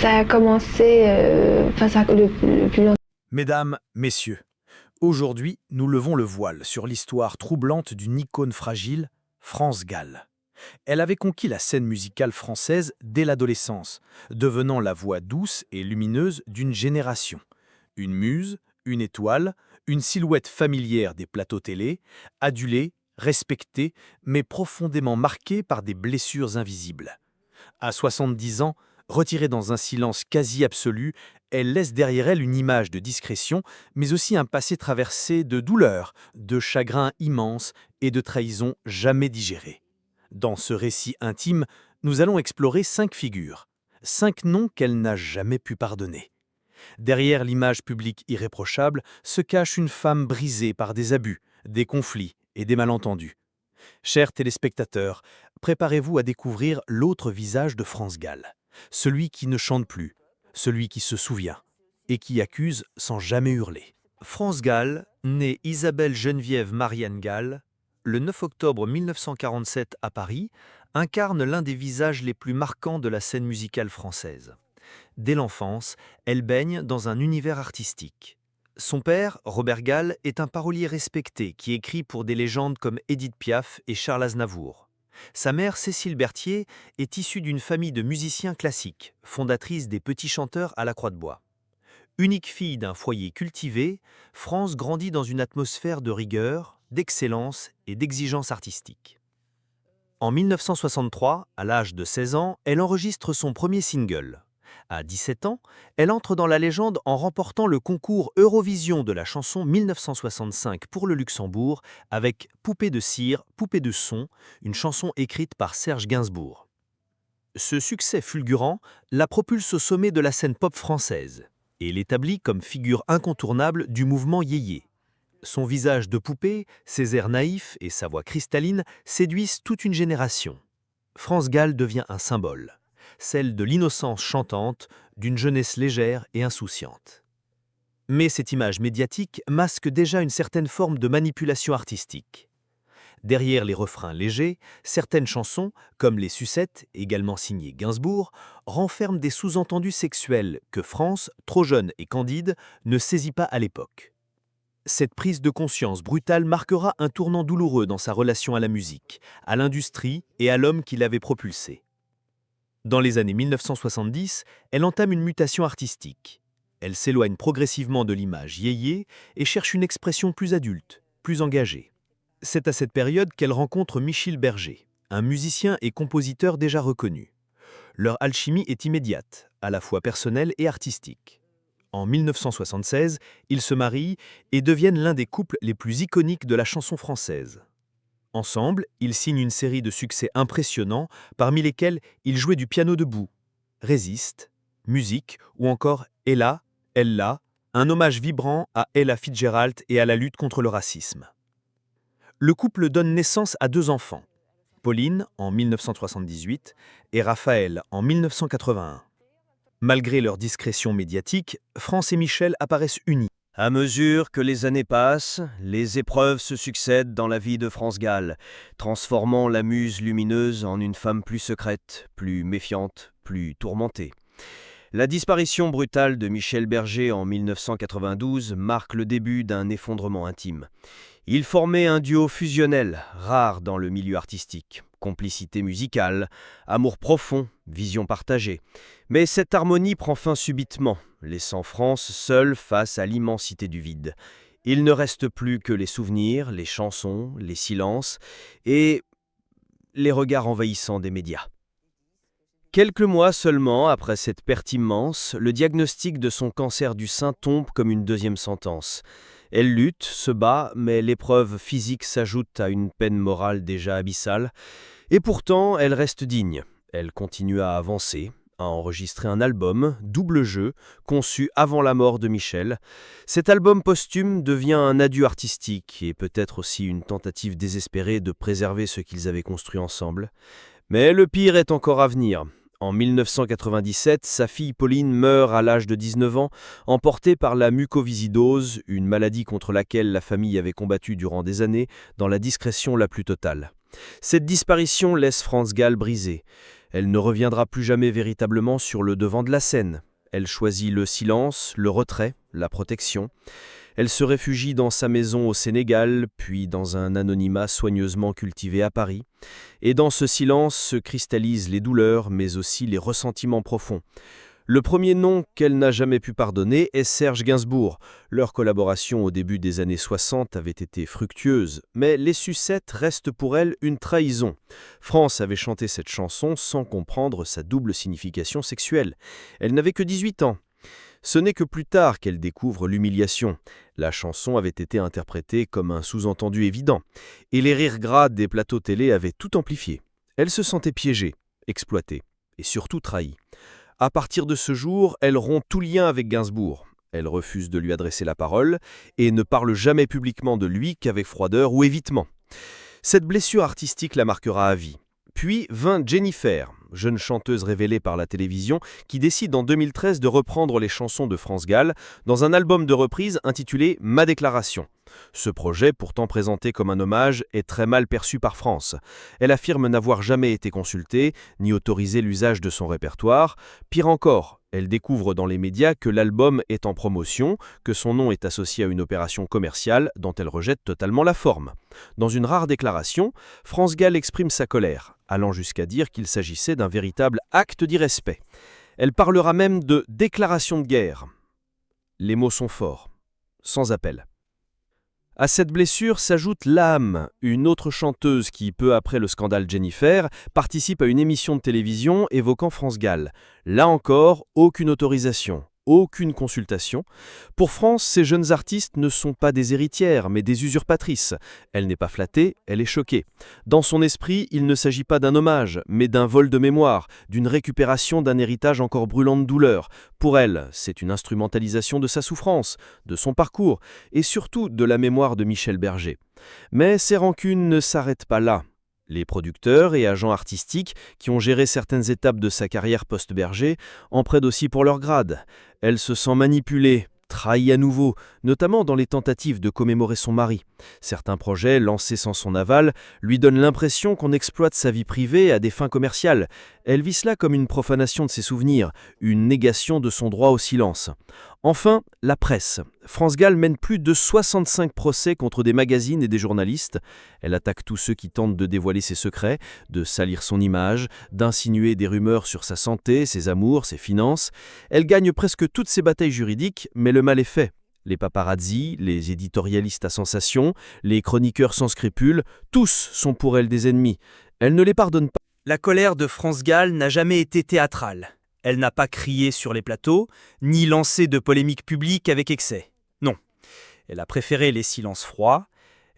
Ça a commencé, le plus longtemps. Mesdames, messieurs, aujourd'hui, nous levons le voile sur l'histoire troublante d'une icône fragile, France Gall. Elle avait conquis la scène musicale française dès l'adolescence, devenant la voix douce et lumineuse d'une génération. Une muse, une étoile, une silhouette familière des plateaux télé, adulée, respectée, mais profondément marquée par des blessures invisibles. À 70 ans, retirée dans un silence quasi absolu, elle laisse derrière elle une image de discrétion, mais aussi un passé traversé de douleurs, de chagrins immenses et de trahisons jamais digérées. Dans ce récit intime, nous allons explorer 5 figures, 5 noms qu'elle n'a jamais pu pardonner. Derrière l'image publique irréprochable se cache une femme brisée par des abus, des conflits et des malentendus. Chers téléspectateurs, préparez-vous à découvrir l'autre visage de France Gall, celui qui ne chante plus, celui qui se souvient et qui accuse sans jamais hurler. France Gall, née Isabelle Geneviève Marianne Gall, le 9 octobre 1947 à Paris, incarne l'un des visages les plus marquants de la scène musicale française. Dès l'enfance, elle baigne dans un univers artistique. Son père, Robert Gall, est un parolier respecté qui écrit pour des légendes comme Édith Piaf et Charles Aznavour. Sa mère, Cécile Berthier, est issue d'une famille de musiciens classiques, fondatrice des Petits Chanteurs à la Croix-de-Bois. Unique fille d'un foyer cultivé, France grandit dans une atmosphère de rigueur, d'excellence et d'exigence artistique. En 1963, à l'âge de 16 ans, elle enregistre son premier single. À 17 ans, elle entre dans la légende en remportant le concours Eurovision de la chanson 1965 pour le Luxembourg avec Poupée de cire, poupée de son, une chanson écrite par Serge Gainsbourg. Ce succès fulgurant la propulse au sommet de la scène pop française et l'établit comme figure incontournable du mouvement yéyé. Son visage de poupée, ses airs naïfs et sa voix cristalline séduisent toute une génération. France Gall devient un symbole, celle de l'innocence chantante, d'une jeunesse légère et insouciante. Mais cette image médiatique masque déjà une certaine forme de manipulation artistique. Derrière les refrains légers, certaines chansons, comme Les Sucettes, également signées Gainsbourg, renferment des sous-entendus sexuels que France, trop jeune et candide, ne saisit pas à l'époque. Cette prise de conscience brutale marquera un tournant douloureux dans sa relation à la musique, à l'industrie et à l'homme qui l'avait propulsée. Dans les années 1970, elle entame une mutation artistique. Elle s'éloigne progressivement de l'image yéyé et cherche une expression plus adulte, plus engagée. C'est à cette période qu'elle rencontre Michel Berger, un musicien et compositeur déjà reconnu. Leur alchimie est immédiate, à la fois personnelle et artistique. En 1976, ils se marient et deviennent l'un des couples les plus iconiques de la chanson française. Ensemble, ils signent une série de succès impressionnants, parmi lesquels ils jouaient du piano debout, Résiste, Musique ou encore Ella, Ella, un hommage vibrant à Ella Fitzgerald et à la lutte contre le racisme. Le couple donne naissance à 2 enfants, Pauline en 1978 et Raphaël en 1981. Malgré leur discrétion médiatique, France et Michel apparaissent unis. À mesure que les années passent, les épreuves se succèdent dans la vie de France Gall, transformant la muse lumineuse en une femme plus secrète, plus méfiante, plus tourmentée. La disparition brutale de Michel Berger en 1992 marque le début d'un effondrement intime. Ils formaient un duo fusionnel, rare dans le milieu artistique. Complicité musicale, amour profond, vision partagée. Mais cette harmonie prend fin subitement, laissant France seule face à l'immensité du vide. Il ne reste plus que les souvenirs, les chansons, les silences et les regards envahissants des médias. Quelques mois seulement après cette perte immense, le diagnostic de son cancer du sein tombe comme une deuxième sentence. Elle lutte, se bat, mais l'épreuve physique s'ajoute à une peine morale déjà abyssale. Et pourtant, elle reste digne. Elle continue à avancer, à enregistrer un album, Double Jeu, conçu avant la mort de Michel. Cet album posthume devient un adieu artistique et peut-être aussi une tentative désespérée de préserver ce qu'ils avaient construit ensemble. Mais le pire est encore à venir. En 1997, sa fille Pauline meurt à l'âge de 19 ans, emportée par la mucoviscidose, une maladie contre laquelle la famille avait combattu durant des années, dans la discrétion la plus totale. Cette disparition laisse France Gall brisée. Elle ne reviendra plus jamais véritablement sur le devant de la scène. Elle choisit le silence, le retrait, la protection. Elle se réfugie dans sa maison au Sénégal, puis dans un anonymat soigneusement cultivé à Paris. Et dans ce silence se cristallisent les douleurs, mais aussi les ressentiments profonds. Le premier nom qu'elle n'a jamais pu pardonner est Serge Gainsbourg. Leur collaboration au début des années 60 avait été fructueuse, mais Les Sucettes restent pour elle une trahison. France avait chanté cette chanson sans comprendre sa double signification sexuelle. Elle n'avait que 18 ans. Ce n'est que plus tard qu'elle découvre l'humiliation. La chanson avait été interprétée comme un sous-entendu évident, et les rires gras des plateaux télé avaient tout amplifié. Elle se sentait piégée, exploitée, et surtout trahie. À partir de ce jour, elle rompt tout lien avec Gainsbourg. Elle refuse de lui adresser la parole et ne parle jamais publiquement de lui qu'avec froideur ou évitement. Cette blessure artistique la marquera à vie. Puis vint Jennifer, jeune chanteuse révélée par la télévision, qui décide en 2013 de reprendre les chansons de France Gall dans un album de reprise intitulé « Ma déclaration ». Ce projet, pourtant présenté comme un hommage, est très mal perçu par France. Elle affirme n'avoir jamais été consultée, ni autorisé l'usage de son répertoire. Pire encore, elle découvre dans les médias que l'album est en promotion, que son nom est associé à une opération commerciale dont elle rejette totalement la forme. Dans une rare déclaration, France Gall exprime sa colère, allant jusqu'à dire qu'il s'agissait d'un véritable acte d'irrespect. Elle parlera même de déclaration de guerre. Les mots sont forts, sans appel. À cette blessure s'ajoute Lame, une autre chanteuse qui, peu après le scandale Jennifer, participe à une émission de télévision évoquant France Gall. Là encore, aucune autorisation, aucune consultation. Pour France, ces jeunes artistes ne sont pas des héritières, mais des usurpatrices. Elle n'est pas flattée, elle est choquée. Dans son esprit, il ne s'agit pas d'un hommage, mais d'un vol de mémoire, d'une récupération d'un héritage encore brûlant de douleur. Pour elle, c'est une instrumentalisation de sa souffrance, de son parcours, et surtout de la mémoire de Michel Berger. Mais ces rancunes ne s'arrêtent pas là. Les producteurs et agents artistiques qui ont géré certaines étapes de sa carrière post-Berger en prêtent aussi pour leur grade. Elle se sent manipulée, trahie à nouveau, notamment dans les tentatives de commémorer son mari. Certains projets, lancés sans son aval, lui donnent l'impression qu'on exploite sa vie privée à des fins commerciales. Elle vit cela comme une profanation de ses souvenirs, une négation de son droit au silence. Enfin, la presse. France Gall mène plus de 65 procès contre des magazines et des journalistes. Elle attaque tous ceux qui tentent de dévoiler ses secrets, de salir son image, d'insinuer des rumeurs sur sa santé, ses amours, ses finances. Elle gagne presque toutes ses batailles juridiques, mais le mal est fait. Les paparazzis, les éditorialistes à sensation, les chroniqueurs sans scrupules, tous sont pour elle des ennemis. Elle ne les pardonne pas. La colère de France Gall n'a jamais été théâtrale. Elle n'a pas crié sur les plateaux, ni lancé de polémiques publiques avec excès. Non. Elle a préféré les silences froids,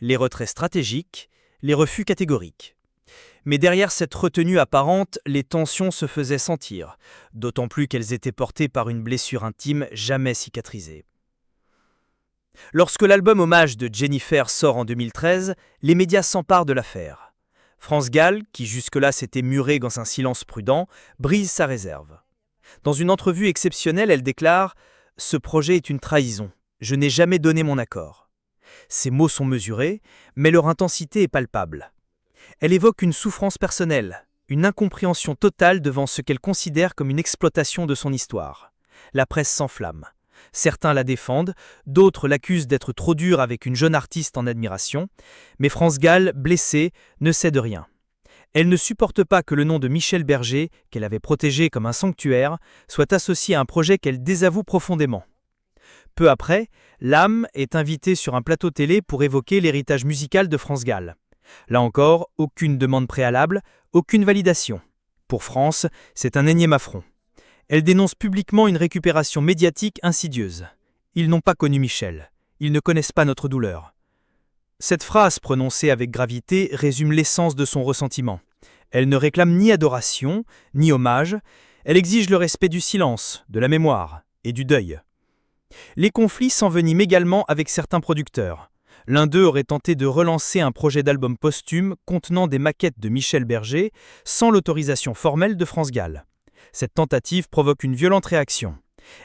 les retraits stratégiques, les refus catégoriques. Mais derrière cette retenue apparente, les tensions se faisaient sentir, d'autant plus qu'elles étaient portées par une blessure intime jamais cicatrisée. Lorsque l'album hommage de Jennifer sort en 2013, les médias s'emparent de l'affaire. France Gall, qui jusque-là s'était murée dans un silence prudent, brise sa réserve. Dans une entrevue exceptionnelle, elle déclare « Ce projet est une trahison. Je n'ai jamais donné mon accord. » Ces mots sont mesurés, mais leur intensité est palpable. Elle évoque une souffrance personnelle, une incompréhension totale devant ce qu'elle considère comme une exploitation de son histoire. La presse s'enflamme. Certains la défendent, d'autres l'accusent d'être trop dure avec une jeune artiste en admiration, mais France Gall, blessée, ne cède rien. Elle ne supporte pas que le nom de Michel Berger, qu'elle avait protégé comme un sanctuaire, soit associé à un projet qu'elle désavoue profondément. Peu après, Lame est invitée sur un plateau télé pour évoquer l'héritage musical de France Gall. Là encore, aucune demande préalable, aucune validation. Pour France, c'est un énième affront. Elle dénonce publiquement une récupération médiatique insidieuse. Ils n'ont pas connu Michel. Ils ne connaissent pas notre douleur. Cette phrase prononcée avec gravité résume l'essence de son ressentiment. Elle ne réclame ni adoration, ni hommage. Elle exige le respect du silence, de la mémoire et du deuil. Les conflits s'enveniment également avec certains producteurs. L'un d'eux aurait tenté de relancer un projet d'album posthume contenant des maquettes de Michel Berger sans l'autorisation formelle de France Gall. Cette tentative provoque une violente réaction.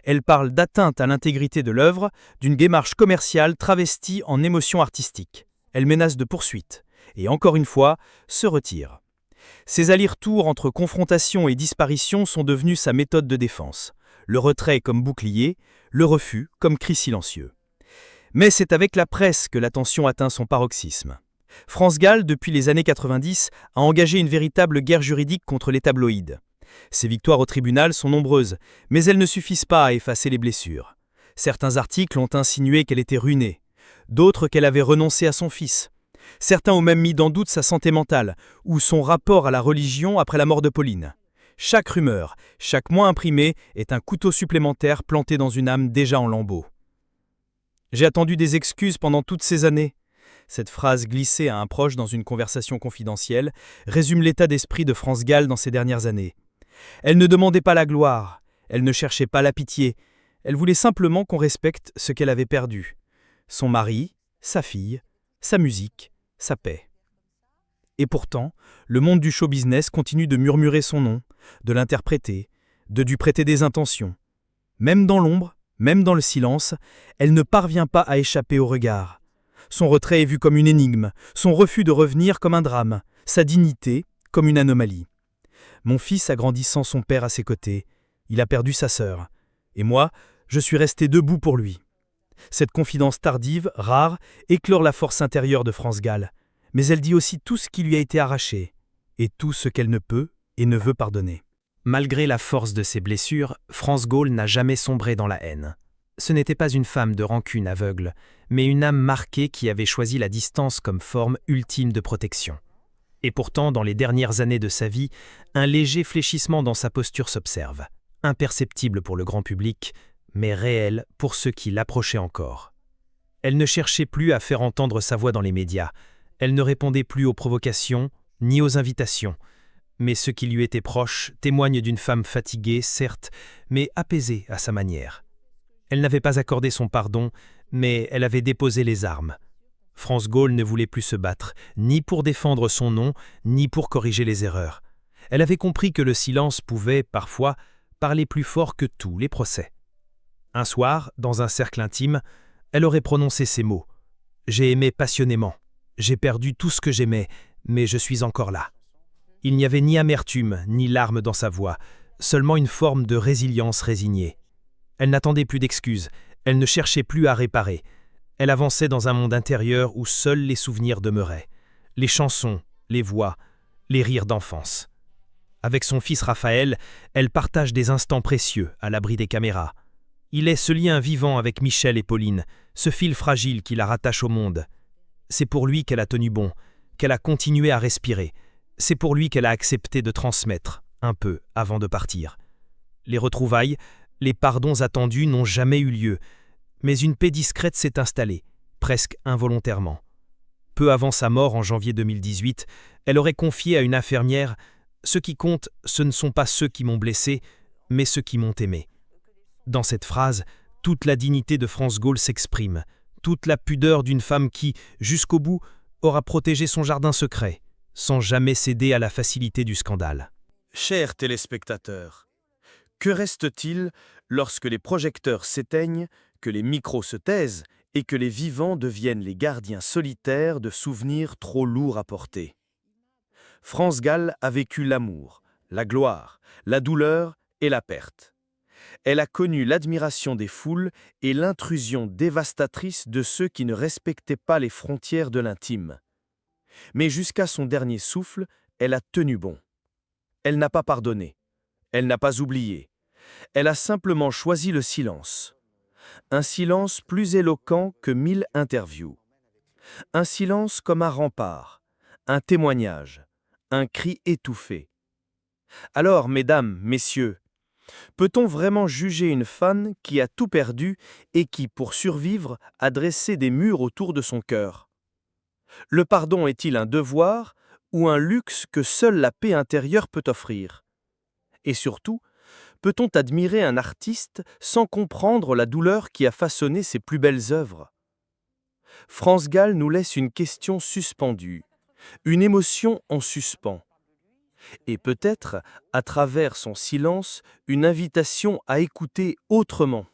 Elle parle d'atteinte à l'intégrité de l'œuvre, d'une démarche commerciale travestie en émotion artistique. Elle menace de poursuite et, encore une fois, se retire. Ces allers-retours entre confrontation et disparition sont devenus sa méthode de défense. Le retrait comme bouclier, le refus comme cri silencieux. Mais c'est avec la presse que la tension atteint son paroxysme. France Gall, depuis les années 90, a engagé une véritable guerre juridique contre les tabloïds. Ses victoires au tribunal sont nombreuses, mais elles ne suffisent pas à effacer les blessures. Certains articles ont insinué qu'elle était ruinée, d'autres qu'elle avait renoncé à son fils. Certains ont même mis en doute sa santé mentale ou son rapport à la religion après la mort de Pauline. Chaque rumeur, chaque mot imprimé est un couteau supplémentaire planté dans une âme déjà en lambeaux. J'ai attendu des excuses pendant toutes ces années. Cette phrase glissée à un proche dans une conversation confidentielle résume l'état d'esprit de France Gall dans ces dernières années. Elle ne demandait pas la gloire, elle ne cherchait pas la pitié, elle voulait simplement qu'on respecte ce qu'elle avait perdu. Son mari, sa fille, sa musique, sa paix. Et pourtant, le monde du show business continue de murmurer son nom, de l'interpréter, de lui prêter des intentions. Même dans l'ombre, même dans le silence, elle ne parvient pas à échapper au regard. Son retrait est vu comme une énigme, son refus de revenir comme un drame, sa dignité comme une anomalie. Mon fils a grandi sans son père à ses côtés, il a perdu sa sœur. Et moi, je suis resté debout pour lui. Cette confidence tardive, rare, éclore la force intérieure de France Gall. Mais elle dit aussi tout ce qui lui a été arraché, et tout ce qu'elle ne peut et ne veut pardonner. Malgré la force de ses blessures, France Gall n'a jamais sombré dans la haine. Ce n'était pas une femme de rancune aveugle, mais une âme marquée qui avait choisi la distance comme forme ultime de protection. Et pourtant, dans les dernières années de sa vie, un léger fléchissement dans sa posture s'observe, imperceptible pour le grand public, mais réel pour ceux qui l'approchaient encore. Elle ne cherchait plus à faire entendre sa voix dans les médias, elle ne répondait plus aux provocations, ni aux invitations, mais ceux qui lui étaient proches témoignent d'une femme fatiguée, certes, mais apaisée à sa manière. Elle n'avait pas accordé son pardon, mais elle avait déposé les armes. France Gall ne voulait plus se battre, ni pour défendre son nom, ni pour corriger les erreurs. Elle avait compris que le silence pouvait, parfois, parler plus fort que tous les procès. Un soir, dans un cercle intime, elle aurait prononcé ces mots. « J'ai aimé passionnément. J'ai perdu tout ce que j'aimais, mais je suis encore là. » Il n'y avait ni amertume, ni larmes dans sa voix, seulement une forme de résilience résignée. Elle n'attendait plus d'excuses, elle ne cherchait plus à réparer. Elle avançait dans un monde intérieur où seuls les souvenirs demeuraient. Les chansons, les voix, les rires d'enfance. Avec son fils Raphaël, elle partage des instants précieux à l'abri des caméras. Il est ce lien vivant avec Michel et Pauline, ce fil fragile qui la rattache au monde. C'est pour lui qu'elle a tenu bon, qu'elle a continué à respirer. C'est pour lui qu'elle a accepté de transmettre, un peu, avant de partir. Les retrouvailles, les pardons attendus n'ont jamais eu lieu, mais une paix discrète s'est installée, presque involontairement. Peu avant sa mort en janvier 2018, elle aurait confié à une infirmière « Ce qui compte, ce ne sont pas ceux qui m'ont blessé, mais ceux qui m'ont aimé. » Dans cette phrase, toute la dignité de France Gall s'exprime, toute la pudeur d'une femme qui, jusqu'au bout, aura protégé son jardin secret, sans jamais céder à la facilité du scandale. Chers téléspectateurs, que reste-t-il lorsque les projecteurs s'éteignent, que les micros se taisent et que les vivants deviennent les gardiens solitaires de souvenirs trop lourds à porter? France Gall a vécu l'amour, la gloire, la douleur et la perte. Elle a connu l'admiration des foules et l'intrusion dévastatrice de ceux qui ne respectaient pas les frontières de l'intime. Mais jusqu'à son dernier souffle, elle a tenu bon. Elle n'a pas pardonné. Elle n'a pas oublié. Elle a simplement choisi le silence. Un silence plus éloquent que 1000 interviews. Un silence comme un rempart, un témoignage, un cri étouffé. Alors, mesdames, messieurs, peut-on vraiment juger une fan qui a tout perdu et qui, pour survivre, a dressé des murs autour de son cœur? Le pardon est-il un devoir ou un luxe que seule la paix intérieure peut offrir? Et surtout, peut-on admirer un artiste sans comprendre la douleur qui a façonné ses plus belles œuvres? France Gall nous laisse une question suspendue, une émotion en suspens. Et peut-être, à travers son silence, une invitation à écouter autrement.